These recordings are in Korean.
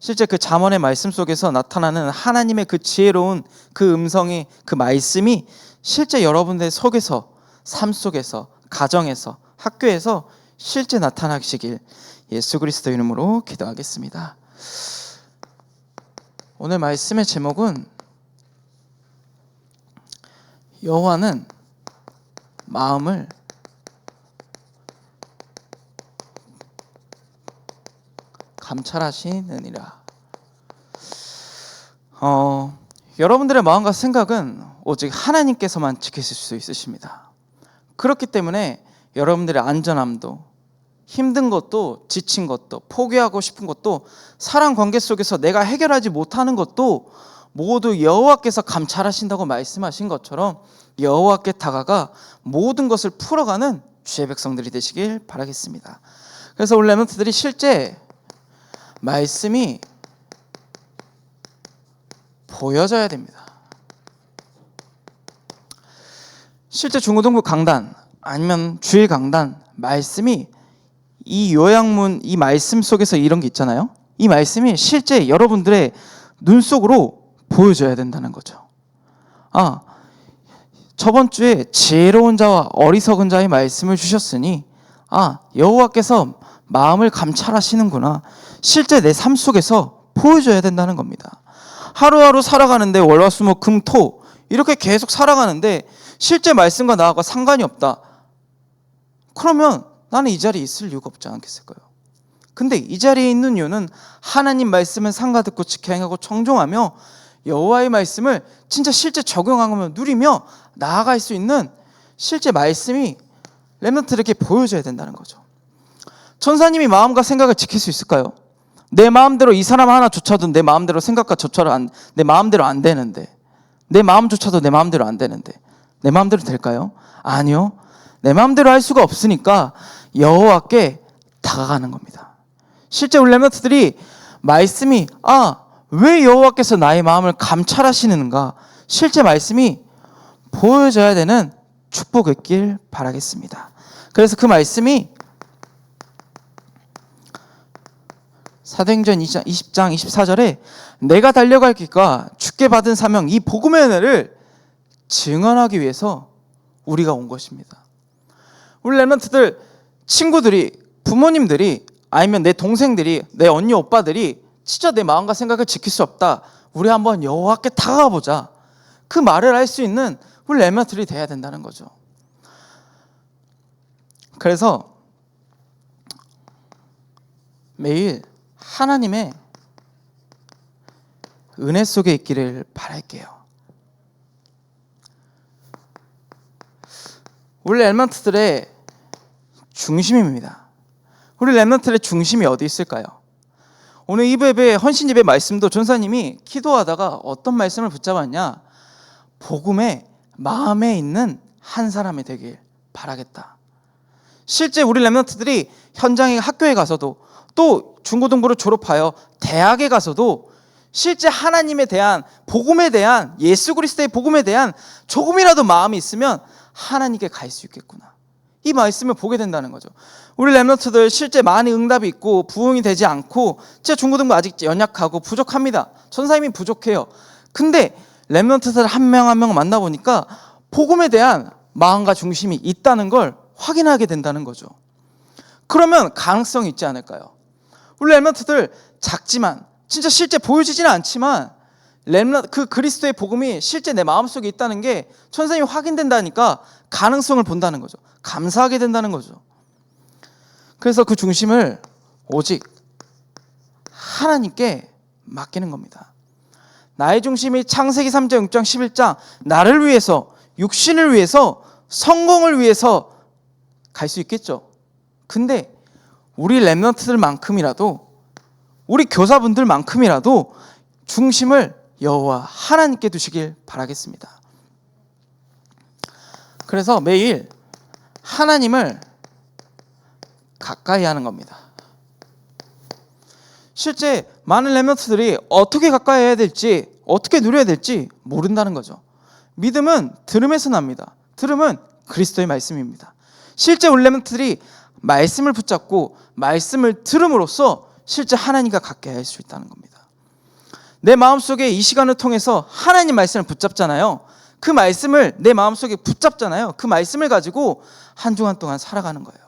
실제 그 잠언의 말씀 속에서 나타나는 하나님의 그 지혜로운 그 음성이, 그 말씀이 실제 여러분들 속에서, 삶 속에서, 가정에서, 학교에서 실제 나타나시길 예수 그리스도 이름으로 기도하겠습니다. 오늘 말씀의 제목은 여호와는 마음을 감찰하시느니라. 여러분들의 마음과 생각은 오직 하나님께서만 지키실 수 있으십니다. 그렇기 때문에 여러분들의 안전함도, 힘든 것도, 지친 것도, 포기하고 싶은 것도, 사랑 관계 속에서 내가 해결하지 못하는 것도 모두 여호와께서 감찰하신다고 말씀하신 것처럼 여호와께 다가가 모든 것을 풀어가는 주의 백성들이 되시길 바라겠습니다. 그래서 우리 렘넌트들이 실제 말씀이 보여져야 됩니다. 실제 중고등부 강단 아니면 주일 강단 말씀이 이 요양문, 이 말씀 속에서 이런 게 있잖아요. 이 말씀이 실제 여러분들의 눈 속으로 보여져야 된다는 거죠. 저번 주에 지혜로운 자와 어리석은 자의 말씀을 주셨으니 여호와께서 마음을 감찰하시는구나. 실제 내 삶 속에서 보여줘야 된다는 겁니다. 하루하루 살아가는데 월화수목금토 이렇게 계속 살아가는데 실제 말씀과 나하고 상관이 없다. 그러면 나는 이 자리에 있을 이유가 없지 않겠을까요? 근데 이 자리에 있는 이유는 하나님 말씀을 상가듣고 지켜 행하고 청종하며 여호와의 말씀을 진짜 실제 적용하며 누리며 나아갈 수 있는 실제 말씀이 렘넌트들에게 보여줘야 된다는 거죠. 천사님이 마음과 생각을 지킬 수 있을까요? 내 마음대로 이 사람 하나조차도 내 마음대로 생각과 조차로 내 마음대로 안 되는데, 내 마음조차도 내 마음대로 안 되는데 내 마음대로 될까요? 아니요. 내 마음대로 할 수가 없으니까 여호와께 다가가는 겁니다. 실제 우리 렘넌트들이 말씀이 왜 여호와께서 나의 마음을 감찰하시는가, 실제 말씀이 보여져야 되는 축복이길 바라겠습니다. 그래서 그 말씀이 사도행전 20장 24절에 내가 달려갈 길과 주께 받은 사명, 이 복음의 은혜를 증언하기 위해서 우리가 온 것입니다. 우리 렘넌트들, 친구들이, 부모님들이, 아니면 내 동생들이, 내 언니 오빠들이 진짜 내 마음과 생각을 지킬 수 없다, 우리 한번 여호와께 다가가 보자, 그 말을 할 수 있는 우리 렘넌트들이 돼야 된다는 거죠. 그래서 매일 하나님의 은혜 속에 있기를 바랄게요. 우리 렘넌트들의 중심입니다. 우리 렘넌트들의 중심이 어디 있을까요? 오늘 2부 예배, 헌신 예배 말씀도 전사님이 기도하다가 어떤 말씀을 붙잡았냐, 복음의 마음에 있는 한 사람이 되길 바라겠다. 실제 우리 렘넌트들이 현장에, 학교에 가서도, 또 중고등부를 졸업하여 대학에 가서도 실제 하나님에 대한, 복음에 대한, 예수 그리스도의 복음에 대한 조금이라도 마음이 있으면 하나님께 갈 수 있겠구나, 이 말씀을 보게 된다는 거죠. 우리 렘넌트들 실제 많이 응답이 있고 부흥이 되지 않고 진짜 중고등부 아직 연약하고 부족합니다. 전사님이 부족해요. 근데 렘넌트들 한 명 한 명 만나보니까 복음에 대한 마음과 중심이 있다는 걸 확인하게 된다는 거죠. 그러면 가능성이 있지 않을까요? 우리 렘넌트들 작지만, 진짜 실제 보여지지는 않지만 그 그리스도의 복음이 실제 내 마음속에 있다는 게 천사님이 확인된다니까 가능성을 본다는 거죠. 감사하게 된다는 거죠. 그래서 그 중심을 오직 하나님께 맡기는 겁니다. 나의 중심이 창세기 3장, 6장, 11장 나를 위해서, 육신을 위해서, 성공을 위해서 갈 수 있겠죠. 근데 우리 렘넌트들만큼이라도, 우리 교사분들만큼이라도 중심을 여호와 하나님께 두시길 바라겠습니다. 그래서 매일 하나님을 가까이 하는 겁니다. 실제 많은 렘넌트들이 어떻게 가까이 해야 될지, 어떻게 누려야 될지 모른다는 거죠. 믿음은 들음에서 납니다. 들음은 그리스도의 말씀입니다. 실제 우리 렘넌트들이 말씀을 붙잡고 말씀을 들음으로써 실제 하나님과 가까이 할 수 있다는 겁니다. 내 마음속에 이 시간을 통해서 하나님 말씀을 붙잡잖아요. 그 말씀을 내 마음속에 붙잡잖아요. 그 말씀을 가지고 한 주간 동안 살아가는 거예요.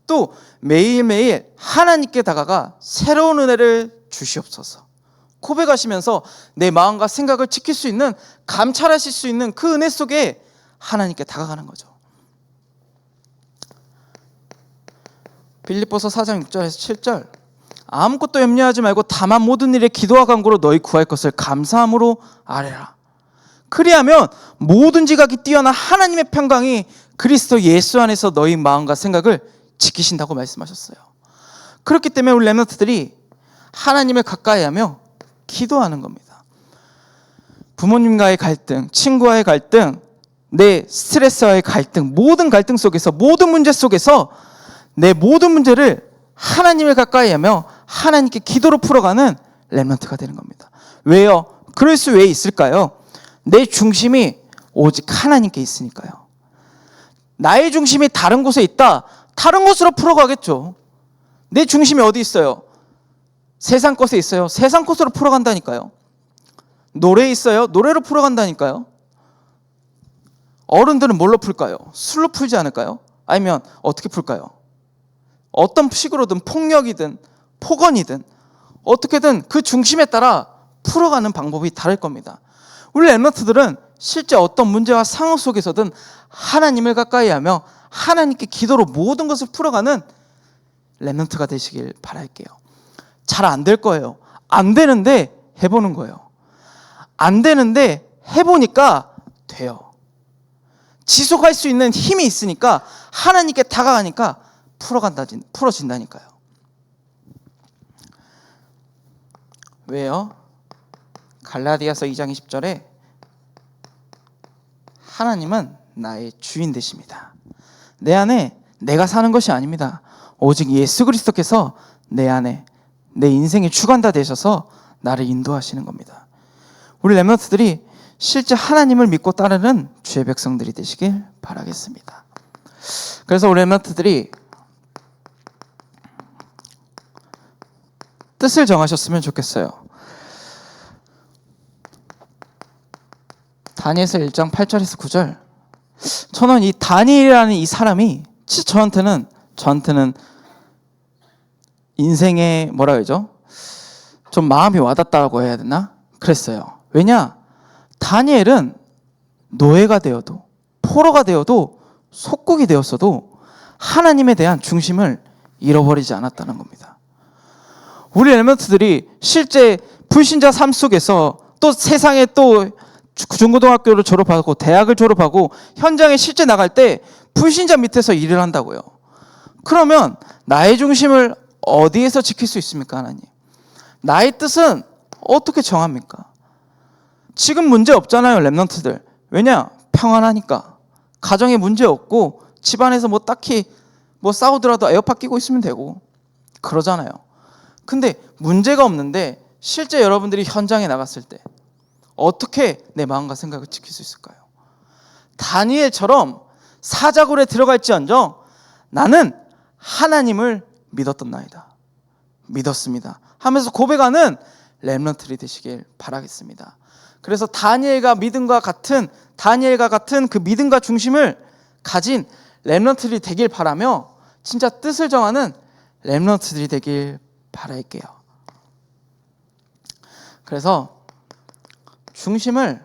또 매일매일 하나님께 다가가 새로운 은혜를 주시옵소서 고백하시면서 내 마음과 생각을 지킬 수 있는, 감찰하실 수 있는 그 은혜 속에 하나님께 다가가는 거죠. 빌립보서 4장 6절에서 7절, 아무것도 염려하지 말고 다만 모든 일에 기도와 간구로 너희 구할 것을 감사함으로 아뢰라. 그리하면 모든 지각이 뛰어난 하나님의 평강이 그리스도 예수 안에서 너희 마음과 생각을 지키신다고 말씀하셨어요. 그렇기 때문에 우리 렘넌트들이 하나님을 가까이하며 기도하는 겁니다. 부모님과의 갈등, 친구와의 갈등, 내 스트레스와의 갈등, 모든 갈등 속에서, 모든 문제 속에서 내 모든 문제를 하나님을 가까이하며 하나님께 기도로 풀어가는 렘넌트가 되는 겁니다. 왜요? 그럴 수 왜 있을까요? 내 중심이 오직 하나님께 있으니까요. 나의 중심이 다른 곳에 있다, 다른 곳으로 풀어가겠죠. 내 중심이 어디 있어요? 세상 것에 있어요. 세상 것으로 풀어간다니까요. 노래에 있어요. 노래로 풀어간다니까요. 어른들은 뭘로 풀까요? 술로 풀지 않을까요? 아니면 어떻게 풀까요? 어떤 식으로든, 폭력이든 폭언이든 어떻게든 그 중심에 따라 풀어가는 방법이 다를 겁니다. 우리 렘넌트들은 실제 어떤 문제와 상황 속에서든 하나님을 가까이하며 하나님께 기도로 모든 것을 풀어가는 렘넌트가 되시길 바랄게요. 잘 안 될 거예요. 안 되는데 해보는 거예요. 안 되는데 해보니까 돼요. 지속할 수 있는 힘이 있으니까, 하나님께 다가가니까 풀어진다니까요. 왜요? 갈라디아서 2장 20절에 하나님은 나의 주인 되십니다. 내 안에 내가 사는 것이 아닙니다. 오직 예수 그리스도께서 내 안에, 내 인생의 주관자 되셔서 나를 인도하시는 겁니다. 우리 렘넌트들이 실제 하나님을 믿고 따르는 주의 백성들이 되시길 바라겠습니다. 그래서 우리 렘넌트들이 뜻을 정하셨으면 좋겠어요. 다니엘서 1장 8절에서 9절, 저는 이 다니엘이라는 이 사람이 저한테는 인생의 뭐라 그러죠? 좀 마음이 와닿다고 해야 되나? 그랬어요. 왜냐? 다니엘은 노예가 되어도, 포로가 되어도, 속국이 되었어도 하나님에 대한 중심을 잃어버리지 않았다는 겁니다. 우리 렘넌트들이 실제 불신자 삶 속에서 또 세상에 또 중고등학교를 졸업하고 대학을 졸업하고 현장에 실제 나갈 때 불신자 밑에서 일을 한다고요. 그러면 나의 중심을 어디에서 지킬 수 있습니까, 하나님? 나의 뜻은 어떻게 정합니까? 지금 문제 없잖아요, 렘넌트들. 왜냐? 평안하니까. 가정에 문제 없고 집안에서 뭐 딱히 뭐 싸우더라도 에어팟 끼고 있으면 되고 그러잖아요. 근데 문제가 없는데 실제 여러분들이 현장에 나갔을 때 어떻게 내 마음과 생각을 지킬 수 있을까요? 다니엘처럼 사자굴에 들어갈지언정 나는 하나님을 믿었던 나이다. 믿었습니다. 하면서 고백하는 렘넌트들이 되시길 바라겠습니다. 그래서 다니엘과 같은 그 믿음과 중심을 가진 렘넌트들이 되길 바라며 진짜 뜻을 정하는 렘넌트들이 되길 바랄게요. 그래서 중심을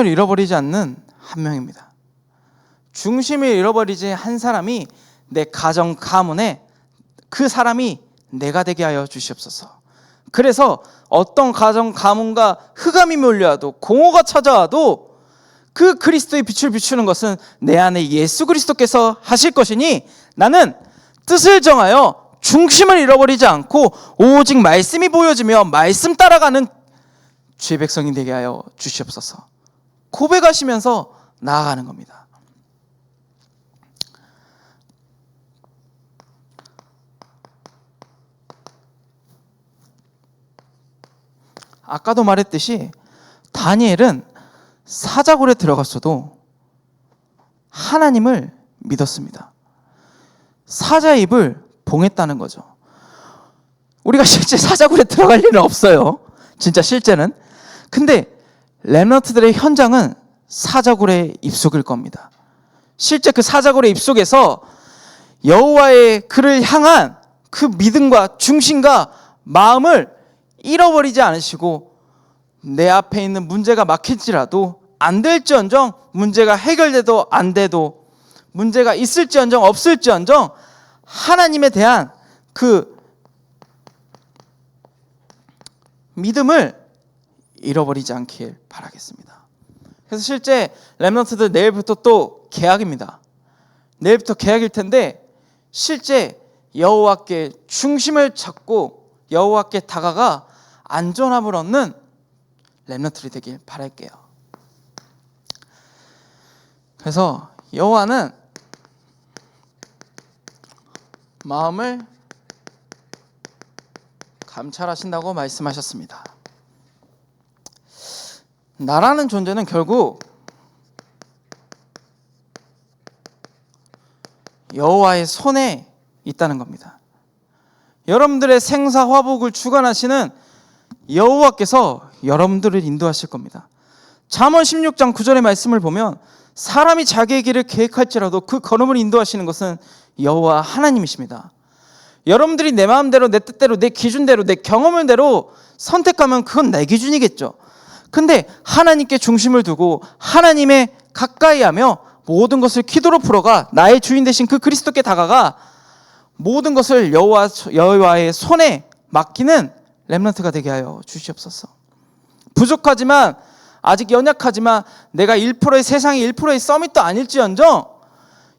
잃어버리지 않는 한 명입니다. 중심을 잃어버리지 한 사람이 내 가정 가문에 그 사람이 내가 되게 하여 주시옵소서. 그래서 어떤 가정 가문과 흑암이 몰려와도 공허가 찾아와도 그 그리스도의 빛을 비추는 것은 내 안에 예수 그리스도께서 하실 것이니 나는 뜻을 정하여 중심을 잃어버리지 않고 오직 말씀이 보여지며 말씀 따라가는 주의 백성이 되게 하여 주시옵소서. 고백하시면서 나아가는 겁니다. 아까도 말했듯이 다니엘은 사자굴에 들어갔어도 하나님을 믿었습니다. 사자의 입을 봉했다는 거죠. 우리가 실제 사자굴에 들어갈 일은 없어요. 진짜 실제는. 근데 렘넌트들의 현장은 사자굴에 입속일 겁니다. 실제 그 사자굴의 입속에서 여호와의 그를 향한 그 믿음과 중심과 마음을 잃어버리지 않으시고, 내 앞에 있는 문제가 막힐지라도 안 될지언정, 문제가 해결돼도 안 돼도, 문제가 있을지언정 없을지언정 하나님에 대한 그 믿음을 잃어버리지 않길 바라겠습니다. 그래서 실제 렘넌트들 내일부터 또 개학입니다. 내일부터 개학일 텐데, 실제 여호와께 중심을 찾고 여호와께 다가가 안전함을 얻는 렘넌트들이 되길 바랄게요. 그래서 여호와는 마음을 감찰하신다고 말씀하셨습니다. 나라는 존재는 결국 여호와의 손에 있다는 겁니다. 여러분들의 생사화복을 주관하시는 여호와께서 여러분들을 인도하실 겁니다. 잠언 16장 9절의 말씀을 보면, 사람이 자기의 길을 계획할지라도 그 걸음을 인도하시는 것은 여호와 하나님이십니다. 여러분들이 내 마음대로, 내 뜻대로, 내 기준대로, 내 경험대로 선택하면 그건 내 기준이겠죠. 근데 하나님께 중심을 두고 하나님에 가까이하며 모든 것을 기도로 풀어가 나의 주인 되신 그 그리스도께 다가가 모든 것을 여호와의 손에 맡기는 렘넌트가 되게 하여 주시옵소서. 부족하지만, 아직 연약하지만, 내가 1%의 세상의 1%의 서밋도 아닐지언정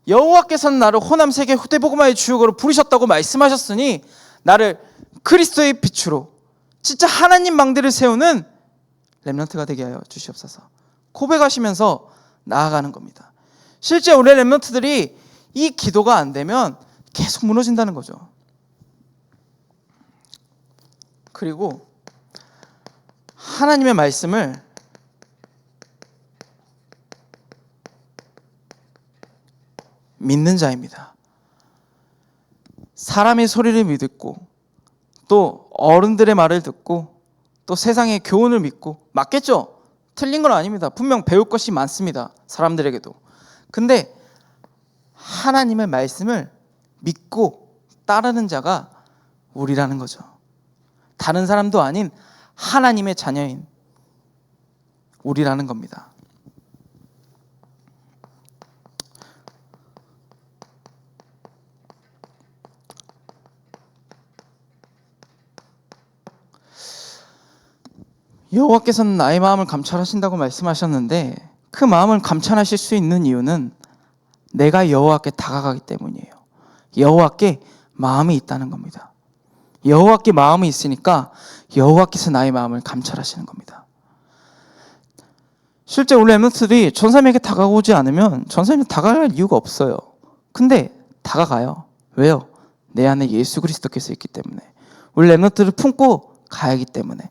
여호와께서는 나를 호남 세계 후대복음화의 주역으로 부르셨다고 말씀하셨으니, 나를 그리스도의 빛으로 진짜 하나님 망대를 세우는 렘넌트가 되게 하여 주시옵소서. 고백하시면서 나아가는 겁니다. 실제 우리 렘넌트들이 이 기도가 안 되면 계속 무너진다는 거죠. 그리고 하나님의 말씀을 믿는 자입니다. 사람의 소리를 믿고, 또 어른들의 말을 듣고, 또 세상의 교훈을 믿고, 맞겠죠? 틀린 건 아닙니다. 분명 배울 것이 많습니다. 사람들에게도. 근데 하나님의 말씀을 믿고 따르는 자가 우리라는 거죠. 다른 사람도 아닌 하나님의 자녀인 우리라는 겁니다. 여호와께서는 나의 마음을 감찰하신다고 말씀하셨는데, 그 마음을 감찰하실 수 있는 이유는 내가 여호와께 다가가기 때문이에요. 여호와께 마음이 있다는 겁니다. 여호와께 마음이 있으니까 여호와께서 나의 마음을 감찰하시는 겁니다. 실제 우리 렘넌트들이 전사님에게 다가오지 않으면 전사님이 다가갈 이유가 없어요. 근데 다가가요. 왜요? 내 안에 예수 그리스도께서 있기 때문에. 우리 렘넌트를 품고 가야 하기 때문에.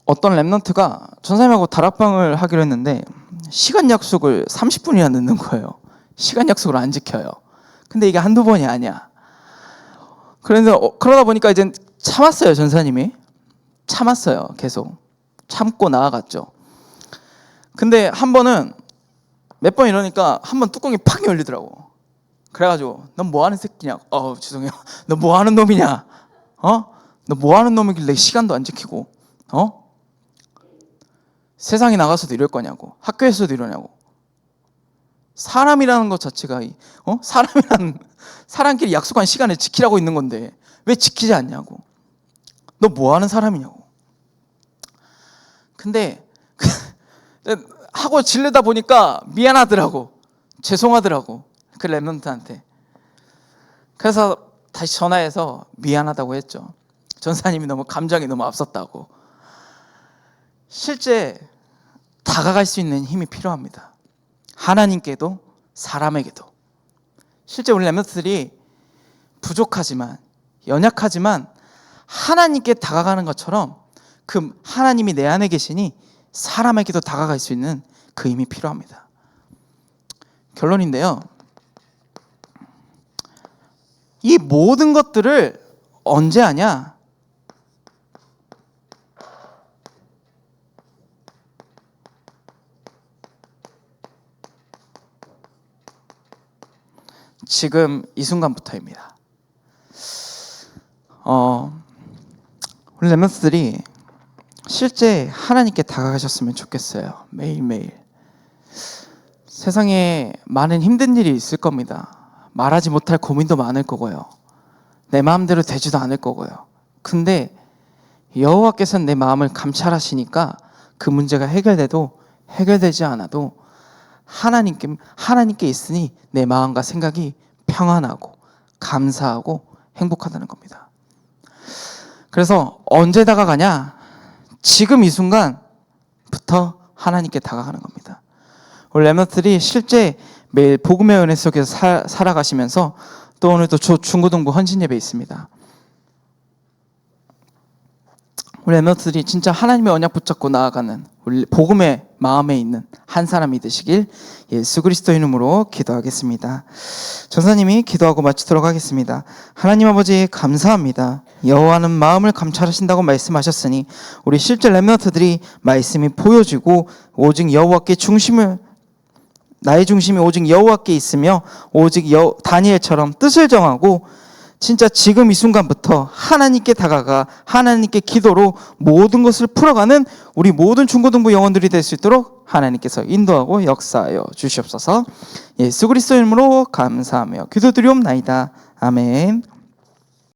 어떤 렘넌트가 전사님하고 다락방을 하기로 했는데 시간 약속을 30분이나 늦는 거예요. 시간 약속을 안 지켜요. 근데 이게 한두 번이 아니야. 그래서 그러다 보니까 이제 참았어요. 전사님이 참았어요. 계속 참고 나아갔죠. 근데 한 번은 몇 번 이러니까 한 번 뚜껑이 팍 열리더라고. 그래가지고 넌 뭐하는 새끼냐고. 죄송해요. 너 뭐하는 놈이냐. 너 뭐하는 놈이길래 시간도 안 지키고 세상에 나가서도 이럴 거냐고. 학교에서도 이러냐고. 사람이라는 것 자체가 사람끼리 약속한 시간을 지키라고 있는 건데 왜 지키지 않냐고. 너 뭐하는 사람이냐고. 근데 하고 질르다 보니까 미안하더라고. 죄송하더라고. 그 렘넌트한테. 그래서 다시 전화해서 미안하다고 했죠. 전사님이 너무 감정이 너무 앞섰다고. 실제 다가갈 수 있는 힘이 필요합니다. 하나님께도 사람에게도. 실제 우리 렘넌트들이 부족하지만 연약하지만 하나님께 다가가는 것처럼 그 하나님이 내 안에 계시니 사람에게도 다가갈 수 있는 그 힘이 필요합니다. 결론인데요. 이 모든 것들을 언제 하냐? 지금 이 순간부터입니다. 우리 렘넌트들이 실제 하나님께 다가가셨으면 좋겠어요. 매일매일. 세상에 많은 힘든 일이 있을 겁니다. 말하지 못할 고민도 많을 거고요. 내 마음대로 되지도 않을 거고요. 근데 여호와께서는 내 마음을 감찰하시니까 그 문제가 해결돼도 해결되지 않아도 하나님께 있으니 내 마음과 생각이 평안하고 감사하고 행복하다는 겁니다. 그래서 언제 다가가냐? 지금 이 순간부터 하나님께 다가가는 겁니다. 우리 렘넌트들이 실제 매일 복음의 은혜 속에서 살아가시면서 또 오늘도 중고등부 헌신 예배 있습니다. 우리 렘넌트들이 진짜 하나님의 언약 붙잡고 나아가는 우리 복음의 마음에 있는 한 사람이 되시길 예수 그리스도 이름으로 기도하겠습니다. 전사님이 기도하고 마치도록 하겠습니다. 하나님 아버지 감사합니다. 여호와는 마음을 감찰하신다고 말씀하셨으니 우리 실제 렘넌트들이 말씀이 보여지고 오직 여호와께 나의 중심이 오직 여호와께 있으며 오직 다니엘처럼 뜻을 정하고 진짜 지금 이 순간부터 하나님께 다가가 하나님께 기도로 모든 것을 풀어가는 우리 모든 중고등부 영혼들이 될 수 있도록 하나님께서 인도하고 역사하여 주시옵소서. 예수 그리스도 이름으로 감사하며 기도드리옵나이다. 아멘.